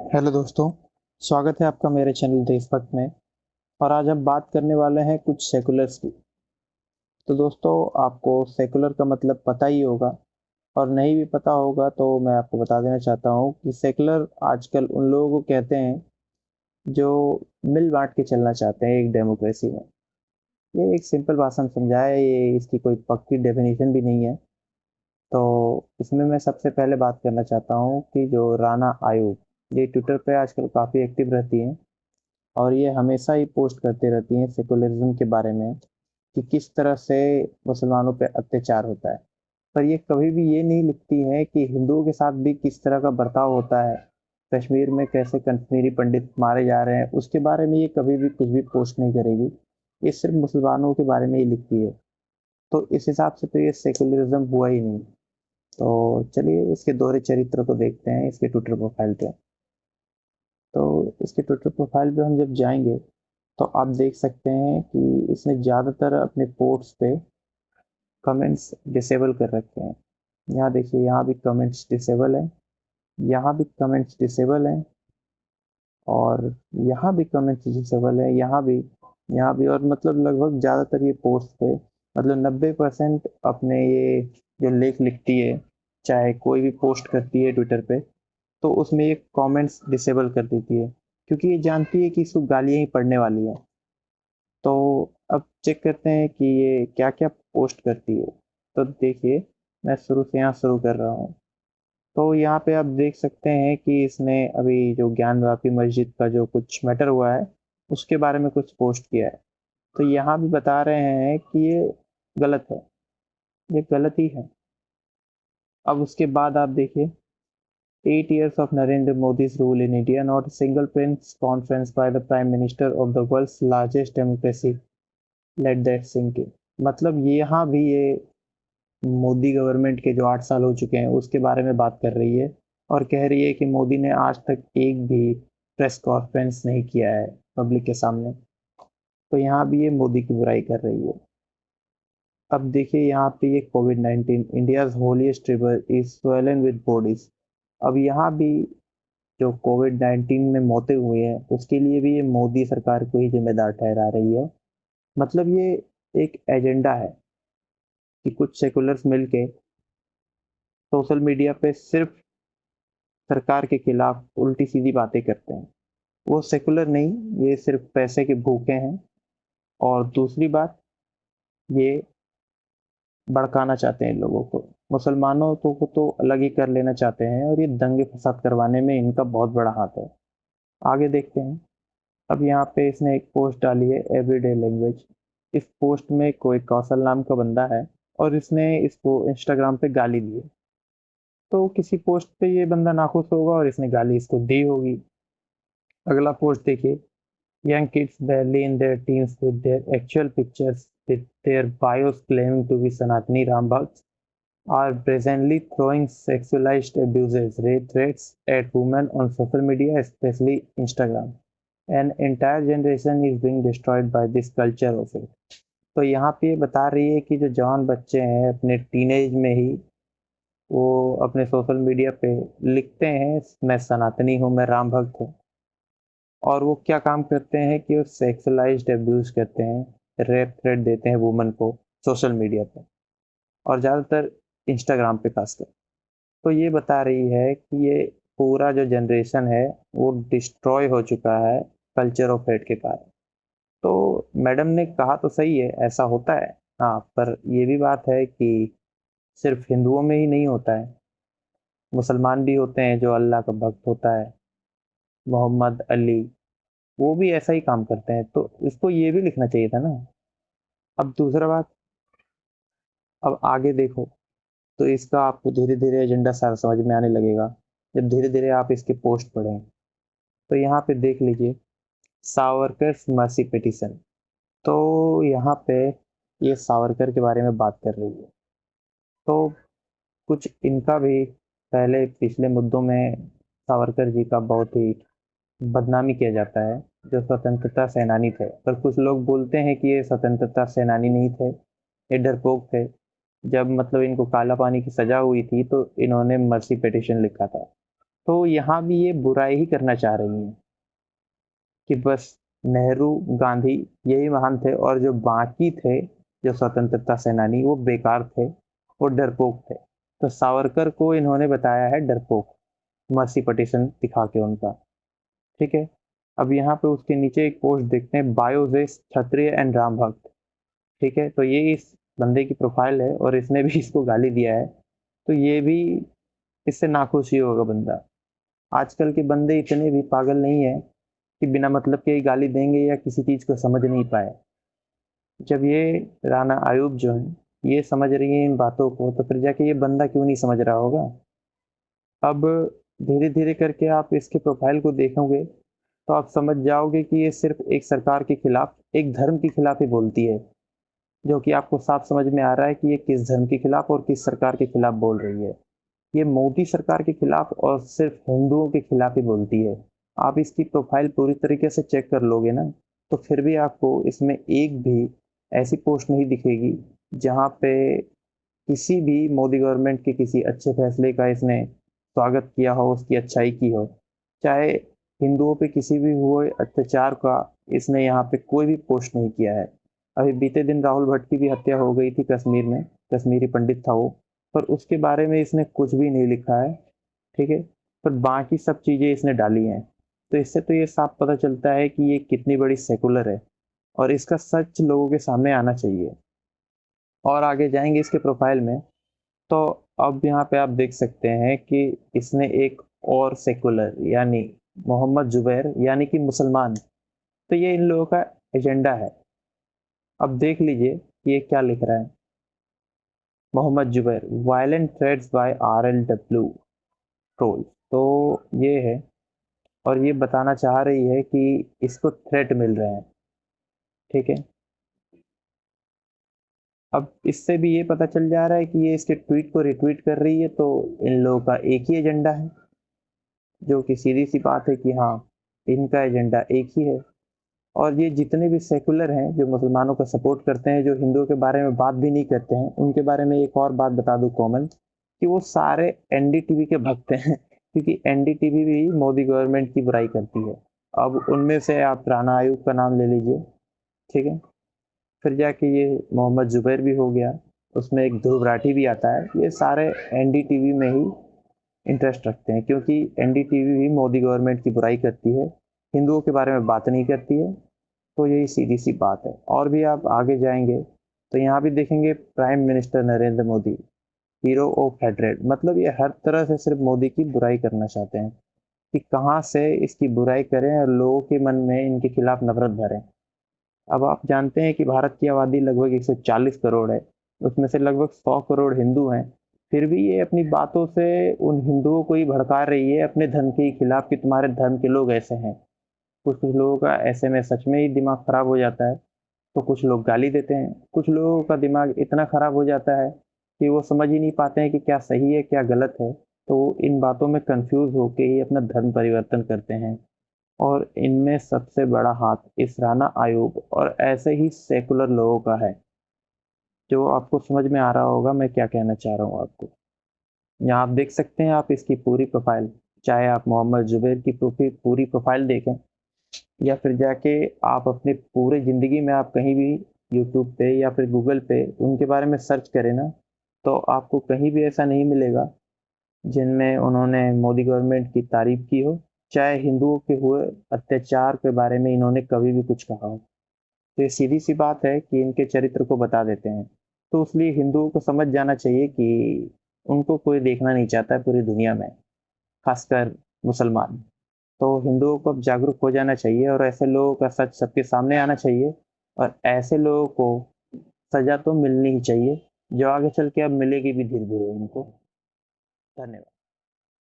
Hello दोस्तों, स्वागत है आपका मेरे चैनल देशभक्त में। और आज हम बात करने वाले हैं कुछ सेकुलर्स की। तो दोस्तों, आपको सेकुलर का मतलब पता ही होगा, और नहीं भी पता होगा तो मैं आपको बता देना चाहता हूँ कि सेकुलर आजकल उन लोगों को कहते हैं जो मिल बांट के चलना चाहते हैं एक डेमोक्रेसी में। ये एक सिंपल भाषा में समझाया है, ये इसकी कोई पक्की डेफिनेशन भी नहीं है। तो इसमें मैं सबसे पहले बात करना चाहता हूँ कि जो राना आयोग, ये ट्विटर पे आजकल काफ़ी एक्टिव रहती हैं और ये हमेशा ही पोस्ट करती रहती हैं सेकुलरिज्म के बारे में कि किस तरह से मुसलमानों पे अत्याचार होता है। पर ये कभी भी ये नहीं लिखती हैं कि हिंदुओं के साथ भी किस तरह का बर्ताव होता है, कश्मीर में कैसे कश्मीरी पंडित मारे जा रहे हैं, उसके बारे में ये कभी भी कुछ भी पोस्ट नहीं करेगी। ये सिर्फ मुसलमानों के बारे में ही लिखती है। तो इस हिसाब से तो ये सेकुलरिज्म हुआ ही नहीं। तो चलिए इसके दोहरे चरित्र को देखते हैं इसके ट्विटर प्रोफाइल पे। तो इसके ट्विटर प्रोफाइल पे हम जब जाएंगे तो आप देख सकते हैं कि इसने ज़्यादातर अपने पोस्ट पे कमेंट्स डिसेबल कर रखे हैं। यहाँ देखिए, यहाँ भी कमेंट्स डिसेबल है, यहाँ भी कमेंट्स डिसेबल हैं, और यहाँ भी कमेंट्स डिसेबल है, यहाँ भी और मतलब लगभग ज़्यादातर ये पोस्ट पे मतलब 90% अपने ये जो लेख लिखती है, चाहे कोई भी पोस्ट करती है ट्विटर पे, तो उसमें ये कमेंट्स डिसेबल कर देती है, क्योंकि ये जानती है कि इसको गालियाँ ही पड़ने वाली हैं। तो अब चेक करते हैं कि ये क्या-क्या पोस्ट करती है। तो देखिए, मैं शुरू से यहाँ शुरू कर रहा हूँ। तो यहाँ पे आप देख सकते हैं कि इसने अभी जो ज्ञान वापी मस्जिद का जो कुछ मैटर हुआ है, उसके बारे में कुछ पोस्ट किया है। तो यहाँ भी बता रहे हैं कि ये गलत है, ये गलत ही है। अब उसके बाद आप देखिए, 8 years of Narendra Modi's rule in India, not a single press conference by the Prime Minister of the world's largest democracy. Let that sink in. मतलब ये यहाँ भी ये मोदी गवर्नमेंट के जो 8 साल हो चुके हैं उसके बारे में बात कर रही है, और कह रही है कि मोदी ने आज तक एक भी प्रेस कॉन्फ्रेंस नहीं किया है पब्लिक के सामने। तो यहाँ भी ये मोदी की बुराई कर रही है। अब देखिए यहाँ पे ये कोविड-19 India's holiest river is swollen with bodies. अब यहाँ भी जो कोविड-19 में मौतें हुई हैं उसके लिए भी ये मोदी सरकार को ही जिम्मेदार ठहरा रही है। मतलब ये एक एजेंडा है कि कुछ सेकुलर्स मिलके सोशल मीडिया पे सिर्फ सरकार के खिलाफ उल्टी सीधी बातें करते हैं। वो सेकुलर नहीं, ये सिर्फ पैसे के भूखे हैं। और दूसरी बात, ये भड़काना चाहते हैं लोगों को, मुसलमानों को तो अलग ही कर लेना चाहते हैं, और ये दंगे फसाद करवाने में इनका बहुत बड़ा हाथ है। आगे देखते हैं। अब यहाँ पे इसने एक पोस्ट डाली है, एवरीडे लैंग्वेज। इस पोस्ट में कोई कौशल नाम का बंदा है, और इसने इसको इंस्टाग्राम पे गाली दी है। तो किसी पोस्ट पे ये बंदा नाखुश होगा और इसने गाली इसको दी होगी। अगला पोस्ट देखिए, young kids barely in their teens with their actual pictures with their bios claiming to be Sanatani Ram Bhakts are brazenly throwing sexualized abuses, rape threats at women on social media, especially Instagram. An entire generation is being destroyed by this culture of it. तो यहाँ पे ये बता रही है कि जो जवान बच्चे हैं अपने टीनेज में ही वो अपने सोशल मीडिया पे लिखते हैं, मैं सनातनी हूँ, मैं राम भक्त हूँ। और वो क्या काम करते हैं कि वो सेक्सुअलाइज्ड अब्यूज करते हैं, रेप थ्रेट देते हैं वुमन को सोशल मीडिया पे, और ज़्यादातर इंस्टाग्राम पे खासकर। तो ये बता रही है कि ये पूरा जो जनरेशन है वो डिस्ट्रॉय हो चुका है कल्चर ऑफ हेट के कारण। तो मैडम ने कहा तो सही है, ऐसा होता है। हाँ, पर ये भी बात है कि सिर्फ हिंदुओं में ही नहीं होता है, मुसलमान भी होते हैं जो अल्लाह का भक्त होता है, मोहम्मद अली, वो भी ऐसा ही काम करते हैं। तो इसको ये भी लिखना चाहिए था ना। अब दूसरा बात, अब आगे देखो, तो इसका आपको धीरे धीरे एजेंडा सारा समझ में आने लगेगा जब धीरे धीरे आप इसके पोस्ट पढ़ें। तो यहाँ पे देख लीजिए, सावरकर मर्सी पिटीशन। तो यहाँ पे ये सावरकर के बारे में बात कर रही है। तो कुछ इनका भी पहले पिछले मुद्दों में सावरकर जी का बहुत ही बदनामी किया जाता है, जो स्वतंत्रता सेनानी थे। पर कुछ लोग बोलते हैं कि ये स्वतंत्रता सेनानी नहीं थे, ये डरपोक थे। जब मतलब इनको काला पानी की सजा हुई थी तो इन्होंने मर्सी पिटीशन लिखा था। तो यहाँ भी ये बुराई ही करना चाह रही हैं कि बस नेहरू, गांधी यही महान थे और जो बाकी थे, जो स्वतंत्रता सेनानी, वो बेकार थे, वो डरपोक थे। तो सावरकर को इन्होंने बताया है डरपोक, मर्सी पटिशन दिखा के उनका, ठीक है। अब यहाँ पे उसके नीचे एक पोस्ट देखते हैं, बायोजेस क्षत्रिय एंड राम भक्त, ठीक है। तो ये इस बंदे की प्रोफाइल है और इसने भी इसको गाली दिया है, तो ये भी इससे नाखुश ही होगा बंदा। आजकल के बंदे इतने भी पागल नहीं है कि बिना मतलब के ही गाली देंगे या किसी चीज को समझ नहीं पाए। जब ये राणा आयूब जो है ये समझ रही है इन बातों को, तो फिर जाके ये बंदा क्यों नहीं समझ रहा होगा। अब धीरे धीरे करके आप इसके प्रोफाइल को देखोगे तो आप समझ जाओगे कि ये सिर्फ एक सरकार के खिलाफ, एक धर्म के खिलाफ ही बोलती है, जो कि आपको साफ समझ में आ रहा है कि ये किस धर्म के खिलाफ और किस सरकार के खिलाफ बोल रही है। ये मोदी सरकार के खिलाफ और सिर्फ हिंदुओं के खिलाफ ही बोलती है। आप इसकी प्रोफाइल पूरी तरीके से चेक कर लोगे ना, तो फिर भी आपको इसमें एक भी ऐसी पोस्ट नहीं दिखेगी जहाँ पे किसी भी मोदी गवर्नमेंट के किसी अच्छे फैसले का इसने स्वागत किया हो, उसकी अच्छाई की हो। चाहे हिंदुओं पे किसी भी हुए अत्याचार का इसने यहाँ पे कोई भी पोस्ट नहीं किया है। अभी बीते दिन राहुल भट्ट की भी हत्या हो गई थी कश्मीर में, कश्मीरी पंडित था वो, पर उसके बारे में इसने कुछ भी नहीं लिखा है, ठीक है। पर बाकी सब चीज़ें इसने डाली हैं। तो इससे तो ये साफ पता चलता है कि ये कितनी बड़ी सेकुलर है और इसका सच लोगों के सामने आना चाहिए। और आगे जाएंगे इसके प्रोफाइल में, तो अब यहाँ पे आप देख सकते हैं कि इसने एक और सेकुलर यानी मोहम्मद जुबैर यानी कि मुसलमान, तो ये इन लोगों का एजेंडा है। अब देख लीजिए कि ये क्या लिख रहा है। Mohammed Zubair, violent threads by RLW troll, तो ये है। और ये बताना चाह रही है कि इसको थ्रेट मिल रहे हैं, ठीक है। अब इससे भी ये पता चल जा रहा है कि ये इसके ट्वीट को रिट्वीट कर रही है, तो इन लोगों का एक ही एजेंडा है, जो कि सीधी सी बात है कि हाँ, इनका एजेंडा एक ही है। और ये जितने भी सेकुलर हैं जो मुसलमानों का सपोर्ट करते हैं, जो हिंदुओं के बारे में बात भी नहीं करते हैं, उनके बारे में एक और बात बता दूं कॉमन, कि वो सारे NDTV के भक्त हैं क्योंकि NDTV भी मोदी गवर्नमेंट की बुराई करती है। अब उनमें से आप राणा आयूब का नाम ले लीजिए, ठीक है। फिर जाके ये मोहम्मद जुबैर भी हो गया, उसमें एक ध्रुव राठी भी आता है। ये सारे NDTV में ही इंटरेस्ट रखते हैं क्योंकि NDTV भी मोदी गवर्नमेंट की बुराई करती है, हिंदुओं के बारे में बात नहीं करती है। तो यही सीधी सी बात है। और भी आप आगे जाएंगे तो यहाँ भी देखेंगे prime minister Narendra Modi, hero of hatred, मतलब ये हर तरह से सिर्फ मोदी की बुराई करना चाहते हैं कि कहाँ से इसकी बुराई करें और लोगों के मन में इनके खिलाफ नफरत भरें। अब आप जानते हैं कि भारत की आबादी लगभग 140 करोड़ है, उसमें से लगभग 100 करोड़ हिंदू हैं। फिर भी ये अपनी बातों से उन हिंदुओं को ही भड़का रही है अपने धर्म के खिलाफ कि तुम्हारे धर्म के लोग ऐसे हैं। कुछ कुछ लोगों का ऐसे में सच में ही दिमाग खराब हो जाता है, तो कुछ लोग गाली देते हैं। कुछ लोगों का दिमाग इतना खराब हो जाता है कि वो समझ ही नहीं पाते हैं कि क्या सही है क्या गलत है, तो वो इन बातों में कंफ्यूज होके ही अपना धर्म परिवर्तन करते हैं। और इनमें सबसे बड़ा हाथ इस राणा आयोग और ऐसे ही सेकुलर लोगों का है, जो आपको समझ में आ रहा होगा मैं क्या कहना चाह रहा हूँ आपको। यहाँ आप देख सकते हैं, आप इसकी पूरी प्रोफाइल, चाहे आप मोहम्मद जुबैर की पूरी प्रोफाइल देखें या फिर जाके आप अपनी पूरी ज़िंदगी में आप कहीं भी यूट्यूब पे या फिर गूगल पे उनके बारे में सर्च करें ना, तो आपको कहीं भी ऐसा नहीं मिलेगा जिनमें उन्होंने मोदी गवर्नमेंट की तारीफ की हो, चाहे हिंदुओं के हुए अत्याचार के बारे में इन्होंने कभी भी कुछ कहा हो। तो ये सीधी सी बात है कि इनके चरित्र को बता देते हैं। तो इसलिए हिंदुओं को समझ जाना चाहिए कि उनको कोई देखना नहीं चाहता है पूरी दुनिया में, खासकर मुसलमान। तो हिंदुओं को अब जागरूक हो जाना चाहिए और ऐसे लोगों का सच सबके सामने आना चाहिए। और ऐसे लोगों को सजा तो मिलनी ही चाहिए, जो आगे चल के अब मिलेगी भी धीरे धीरे उनको। धन्यवाद।